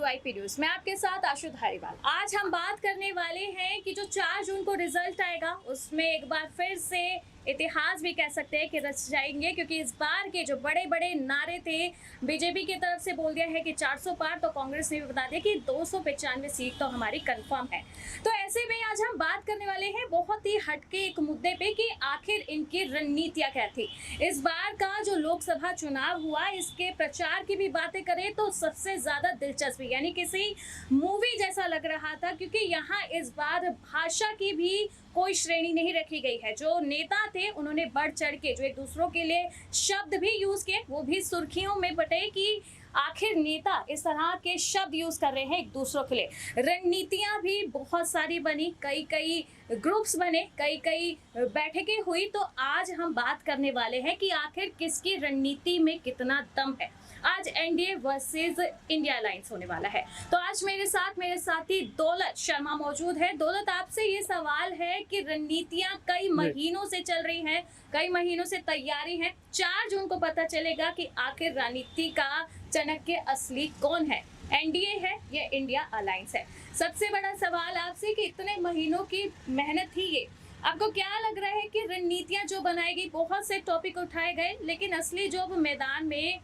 WIP news. मैं आपके साथ आशु धारीवाल। आज हम बात करने वाले हैं कि जो 4 जून को रिजल्ट आएगा उसमें एक बार फिर से इतिहास भी कह सकते हैं कि रच जाएंगे, क्योंकि इस बार के जो बड़े बड़े नारे थे बीजेपी की तरफ से बोल दिया है कि 400 पार, तो कांग्रेस ने भी बता दिया कि 295 सीट तो हमारी कंफर्म है। तो ऐसे में आज हम बात करने वाले हैं बहुत ही हटके एक मुद्दे पे कि आखिर इनकी रणनीतियां क्या थी। इस बार का जो लोकसभा चुनाव हुआ, इसके प्रचार की भी बातें करें तो सबसे ज्यादा दिलचस्पी यानी किसी मूवी जैसा लग रहा था, क्योंकि यहाँ इस बार भाषा की भी कोई श्रेणी नहीं रखी गई है। जो नेता थे उन्होंने बढ़ चढ़ के जो एक दूसरों के लिए शब्द भी यूज किए, वो भी सुर्खियों में बटे कि आखिर नेता इस तरह के शब्द यूज कर रहे हैं एक दूसरों के लिए। रणनीतियां भी बहुत सारी बनी, कई ग्रुप्स बने, कई बैठकें हुई। तो आज हम बात करने वाले हैं कि आखिर किसकी रणनीति में कितना दम है। आज एनडीए वर्सेस इंडिया अलायंस होने वाला है। तो आज मेरे साथी दौलत शर्मा मौजूद है। दौलत, आपसे ये सवाल है कि रणनीतियां कई महीनों से चल रही हैं, कई महीनों से तैयारी है। 4 जून को पता चलेगा कि आखिर रणनीति का चाणक्य असली कौन है, एनडीए है या इंडिया अलायंस है। सबसे बड़ा सवाल आपसे कि इतने महीनों की मेहनत थी ये, आपको क्या लग रहा है कि रणनीतियां जो बनाएगी, बहुत से टॉपिक उठाए गए, लेकिन असली जो मैदान में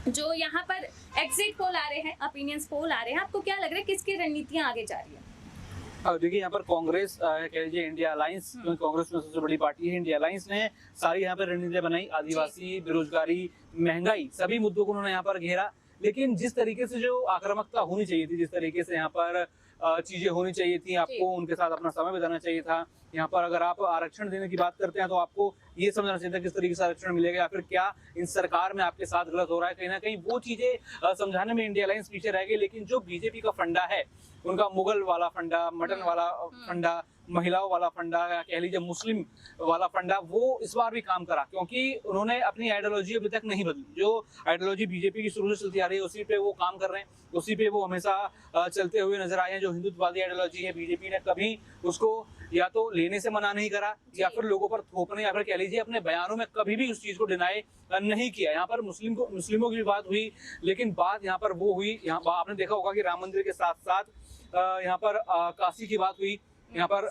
जो यहाँ पर एग्जिट पोल आ रहे हैं, ओपिनियंस पोल आ रहे हैं, आपको क्या लग रहा है किसकी रणनीतियां आगे जा रही है? देखिए, यहाँ पर कांग्रेस कह लीजिए इंडिया अलायंस, क्योंकि कांग्रेस में सबसे बड़ी पार्टी है, इंडिया अलायंस ने सारी यहाँ पर रणनीतियां बनाई। आदिवासी, बेरोजगारी, महंगाई, सभी मुद्दों को उन्होंने यहाँ पर घेरा। लेकिन जिस तरीके से जो आक्रामकता होनी चाहिए थी, जिस तरीके से यहाँ पर चीजें होनी चाहिए थी, आपको उनके साथ अपना समय बिताना चाहिए था। यहाँ पर अगर आप आरक्षण देने की बात करते हैं तो आपको ये समझना चाहिए था किस तरीके से आरक्षण मिलेगा, या फिर क्या इन सरकार में आपके साथ गलत हो रहा है। कहीं ना कहीं वो चीजें समझाने में इंडिया अलायंस पीछे रह गई। लेकिन जो बीजेपी का फंडा है, उनका मुगल वाला फंडा, मटन वाला फंडा, महिलाओं वाला फंडा, या कह लीजिए मुस्लिम वाला फंडा, वो इस बार भी काम करा, क्योंकि उन्होंने अपनी आइडियोलॉजी अभी तक नहीं बदली। जो आइडियोलॉजी बीजेपी की शुरू से चलती आ रही है उसी पे वो काम कर रहे हैं, उसी पे वो हमेशा चलते हुए नजर आए हैं। जो हिंदुत्ववादी आइडियोलॉजी है, बीजेपी ने कभी उसको या तो लेने से मना नहीं करा, या फिर लोगों पर थोपने, या फिर कह लीजिए अपने बयानों में कभी भी उस चीज को डिनाई नहीं किया। यहाँ पर मुस्लिमों की भी बात हुई, लेकिन बात यहाँ पर वो हुई, यहाँ आपने देखा होगा कि राम मंदिर के साथ साथ यहाँ पर काशी की बात हुई। यहाँ पर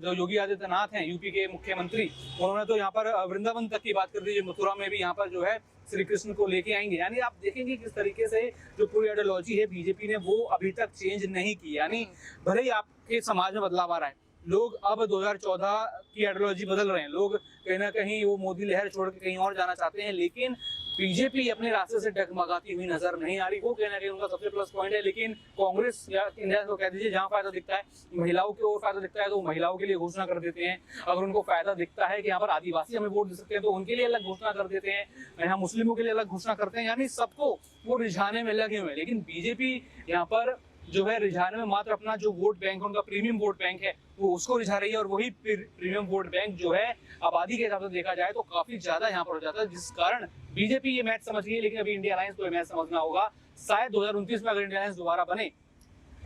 जो योगी आदित्यनाथ हैं, यूपी के मुख्यमंत्री, उन्होंने तो यहाँ पर वृंदावन तक की बात कर दी। मथुरा में भी यहाँ पर जो है श्री कृष्ण को लेके आएंगे। यानी आप देखेंगे किस तरीके से जो पूरी आइडियोलॉजी है बीजेपी ने, वो अभी तक चेंज नहीं की। यानी भले ही आपके समाज में बदलाव आ रहा है, लोग अब 2014 की आइडियोलॉजी बदल रहे हैं, लोग कहीं ना कहीं वो मोदी लहर छोड़ के कहीं और जाना चाहते हैं, लेकिन बीजेपी अपने रास्ते से डगमगाती हुई नजर नहीं आ रही। वो कहीं ना कहीं उनका सबसे प्लस पॉइंट है। लेकिन कांग्रेस या इंडिया को कह दीजिए, जहां फायदा दिखता है, महिलाओं की ओर फायदा दिखता है तो महिलाओं के लिए घोषणा कर देते हैं। अगर उनको फायदा दिखता है कि यहाँ पर आदिवासी हमें वोट दे सकते हैं तो उनके लिए अलग घोषणा कर देते हैं, यहाँ मुस्लिमों के लिए अलग घोषणा करते हैं। यानी सबको वो रिझाने में लगे हुए हैं। लेकिन बीजेपी यहाँ पर जो है रिझाने में मात्र अपना जो वोट बैंक, उनका प्रीमियम वोट बैंक है, वो उसको रिझा रही है। और वही प्रीमियम वोट बैंक जो है आबादी के हिसाब से देखा जाए तो काफी ज्यादा यहाँ पर हो जाता है, जिस कारण बीजेपी ये मैच समझ गई है। लेकिन अभी इंडिया अलायंस को ये मैच समझना होगा। शायद 2029 में अगर इंडिया अलायंस दोबारा बने,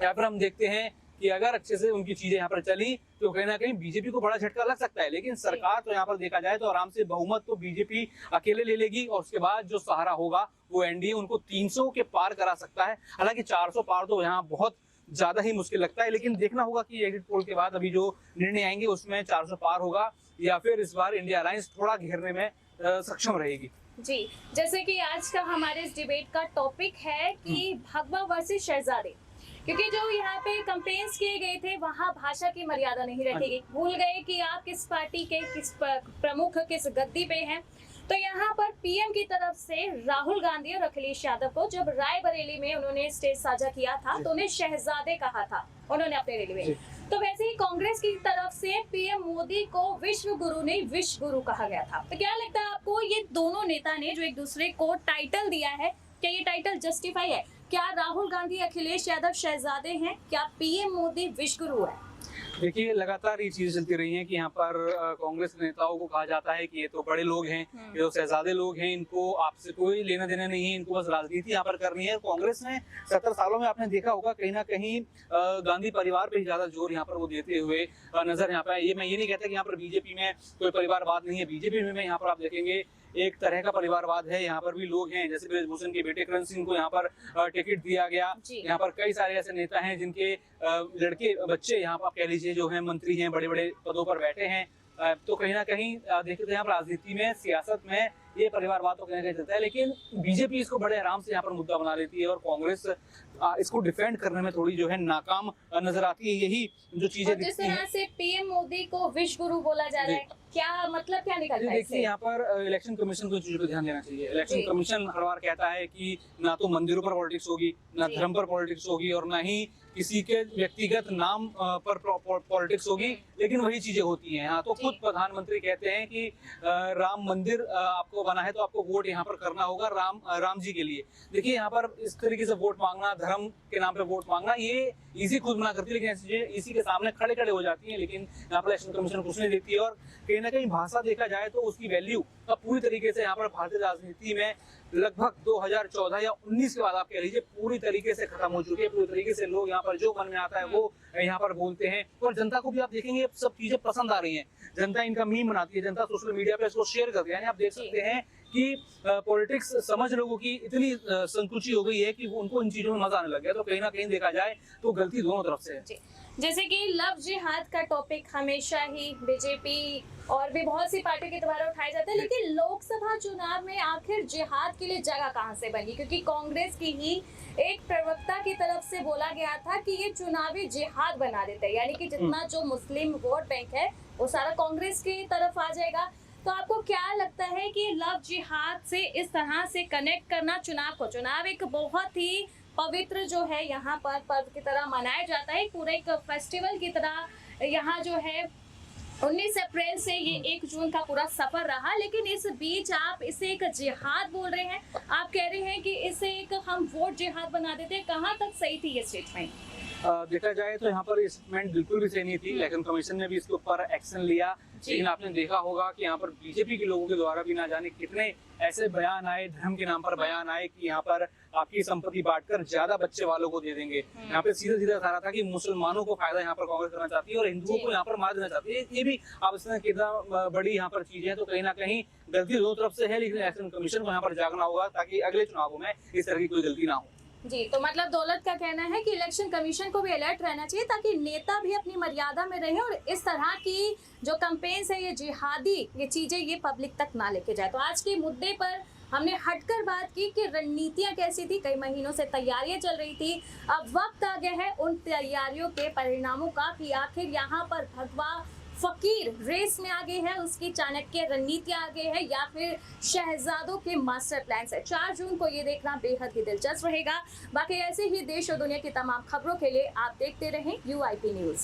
या फिर हम देखते हैं कि अगर अच्छे से उनकी चीजें यहाँ पर चली तो कहीं ना कहीं बीजेपी को बड़ा झटका लग सकता है। लेकिन सरकार तो यहाँ पर देखा जाए तो आराम से बहुमत तो बीजेपी अकेले ले लेगी, और उसके बाद जो सहारा होगा वो एनडीए उनको 300 के पार करा सकता है। हालांकि 400 पार तो यहाँ बहुत ज्यादा ही मुश्किल लगता है। लेकिन देखना होगा कि एग्जिट पोल के बाद अभी जो निर्णय आएंगे उसमें 400 पार होगा, या फिर इस बार इंडिया अलायंस थोड़ा घेरने में सक्षम रहेगी। जी, जैसे कि आज का हमारे इस डिबेट का टॉपिक है कि भगवा वर्सेस शहजादे, क्योंकि जो यहाँ पे कंपेन्स किए गए थे वहाँ भाषा की मर्यादा नहीं रखी गई। भूल गए कि आप किस पार्टी के, किस प्रमुख, किस गद्दी पे हैं। तो यहाँ पर पीएम की तरफ से राहुल गांधी और अखिलेश यादव को जब रायबरेली में उन्होंने स्टेज साझा किया था तो उन्हें शहजादे कहा था उन्होंने अपने रैली में। तो वैसे ही कांग्रेस की तरफ से पीएम मोदी को विश्व गुरु नहीं विश्व गुरु कहा गया था। तो क्या लगता है आपको, ये दोनों नेता ने जो एक दूसरे को टाइटल दिया है, क्या ये टाइटल जस्टिफाई है? क्या राहुल गांधी अखिलेश यादव शहजादे हैं? क्या पीएम मोदी विश्व गुरु है? देखिए, लगातार ये चीजें चलती रही हैं कि यहाँ पर कांग्रेस नेताओं को कहा जाता है कि ये तो बड़े लोग हैं, ये तो शहजादे लोग हैं, इनको आपसे कोई लेना देना नहीं है, इनको बस राजनीति यहाँ पर करनी है। कांग्रेस ने 70 सालों में आपने देखा होगा कहीं ना कहीं गांधी परिवार पे ही ज्यादा जोर यहाँ पर वो देते हुए नजर यहाँ पे। ये मैं ये नहीं कहता कि यहाँ पर बीजेपी में कोई परिवारवाद नहीं है। बीजेपी में यहाँ पर आप देखेंगे एक तरह का परिवारवाद है। यहाँ पर भी लोग हैं, जैसे ब्रजभूषण के बेटे करण सिंह को यहाँ पर टिकट दिया गया। यहाँ पर कई सारे ऐसे नेता हैं जिनके लड़के बच्चे यहाँ पर कह लीजिए जो है मंत्री हैं, बड़े बड़े पदों पर बैठे हैं। तो कहीं ना कहीं देखते हैं यहाँ पर राजनीति में, सियासत में ये परिवारवाद तो कहीं ना कहीं चलता है, लेकिन बीजेपी इसको बड़े आराम से यहाँ पर मुद्दा बना लेती है और कांग्रेस इसको डिफेंड करने में थोड़ी जो है नाकाम नजर आती है। यही जो चीजें जिस तरह से पीएम मोदी को विश्व गुरु बोला जा रहा है, क्या मतलब क्या निकलता है? देखिए यहाँ पर इलेक्शन कमीशन को इन चीजों पर ध्यान देना चाहिए। इलेक्शन कमीशन हर बार कहता है कि ना तो मंदिरों पर पॉलिटिक्स होगी, ना धर्म पर पॉलिटिक्स होगी और ना ही किसी के व्यक्तिगत नाम पर पॉलिटिक्स होगी, लेकिन वही चीजें होती हैं। हाँ, तो खुद प्रधानमंत्री कहते हैं कि राम मंदिर आपको बना है तो आपको वोट यहाँ पर करना होगा राम जी के लिए। देखिए यहाँ पर इस तरीके से वोट मांगना, धर्म के नाम पे वोट मांगना, ये इसी खुद मना करती है, लेकिन ऐसी चीजें इसी के सामने खड़े खड़े हो जाती हैं। लेकिन यहाँ पर इलेक्शन कमीशन कुछ नहीं देखती है और कहीं ना कहीं भाषा देखा जाए तो उसकी वैल्यू अब पूरी तरीके से यहाँ पर भारतीय राजनीति में लगभग 2014 या 19 के बाद आप कह लीजिए पूरी तरीके से खत्म हो चुकी है। पूरी तरीके से लोग यहाँ पर जो मन में आता है वो यहाँ पर बोलते हैं और जनता को भी आप देखेंगे सब चीजें पसंद आ रही हैं। जनता इनका मीम बनाती है, जनता सोशल मीडिया पे इसको शेयर करती है। यानी आप देख सकते हैं कि पॉलिटिक्स समझ लोगों की इतनी संकुची हो गई है कि वो उनको इन चीजों में मजा आने लग गया। तो कहीं ना कहीं देखा जाए तो गलती दोनों तरफ से है। जैसे कि लव जिहाद का टॉपिक हमेशा ही बीजेपी और भी बहुत सी पार्टियों के द्वारा उठाया जाता है, लेकिन लोकसभा चुनाव में आखिर जिहाद के लिए जगह कहां से बनी? क्योंकि कांग्रेस की ही एक प्रवक्ता की तरफ से बोला गया था कि ये चुनावी जिहाद बना देते हैं, यानी कि जितना जो मुस्लिम वोट बैंक है वो सारा कांग्रेस की तरफ आ जाएगा। तो आपको क्या लगता है कि लव जिहाद से इस तरह से कनेक्ट करना चुनाव एक बहुत ही पवित्र जो है यहाँ पर पर्व की तरह मनाया जाता है, पूरे एक फेस्टिवल की तरह यहाँ जो है 19 अप्रैल से ये 1 जून का पूरा सफर रहा, लेकिन इस बीच आप इसे एक जिहाद बोल रहे हैं, आप कह रहे हैं कि इसे एक हम वोट जिहाद बना देते हैं। कहाँ तक सही थी ये स्टेटमेंट? देखा जाए तो यहाँ पर ये स्टेटमेंट बिल्कुल भी सही नहीं थी। इलेक्शन कमीशन ने भी इसके ऊपर एक्शन लिया, लेकिन आपने देखा होगा कि यहाँ पर बीजेपी के लोगों के द्वारा भी ना जाने कितने ऐसे बयान आए, धर्म के नाम पर बयान आए कि यहाँ पर आपकी संपत्ति बांटकर ज्यादा बच्चे वालों को दे देंगे। यहाँ पे सीधा सीधा कहा था कि मुसलमानों को फायदा यहाँ पर कांग्रेस करना चाहती है और हिंदुओं को यहाँ पर मार देना चाहती है। ये भी आप इसमें कितना बड़ी यहाँ पर चीज है। तो कहीं ना कहीं गलती दोनों तरफ से है, लेकिन इलेक्शन कमीशन को यहाँ पर जागना होगा ताकि अगले चुनावों में इस तरह की कोई गलती ना हो। जी, तो मतलब दौलत का कहना है कि इलेक्शन कमीशन को भी अलर्ट रहना चाहिए ताकि नेता भी अपनी मर्यादा में रहे और इस तरह की जो कैंपेन्स है, ये जिहादी ये चीजें ये पब्लिक तक ना लेके जाए। तो आज के मुद्दे पर हमने हटकर बात की कि रणनीतियां कैसी थी, कई महीनों से तैयारियां चल रही थी, अब वक्त आ गया है उन तैयारियों के परिणामों का कि आखिर यहाँ पर भगवा फकीर रेस में आगे है, उसकी चाणक्य रणनीतियां आगे है या फिर शहजादों के मास्टर प्लान है। 4 जून को ये देखना बेहद ही दिलचस्प रहेगा। बाकी ऐसे ही देश और दुनिया की तमाम खबरों के लिए आप देखते रहें UIP न्यूज।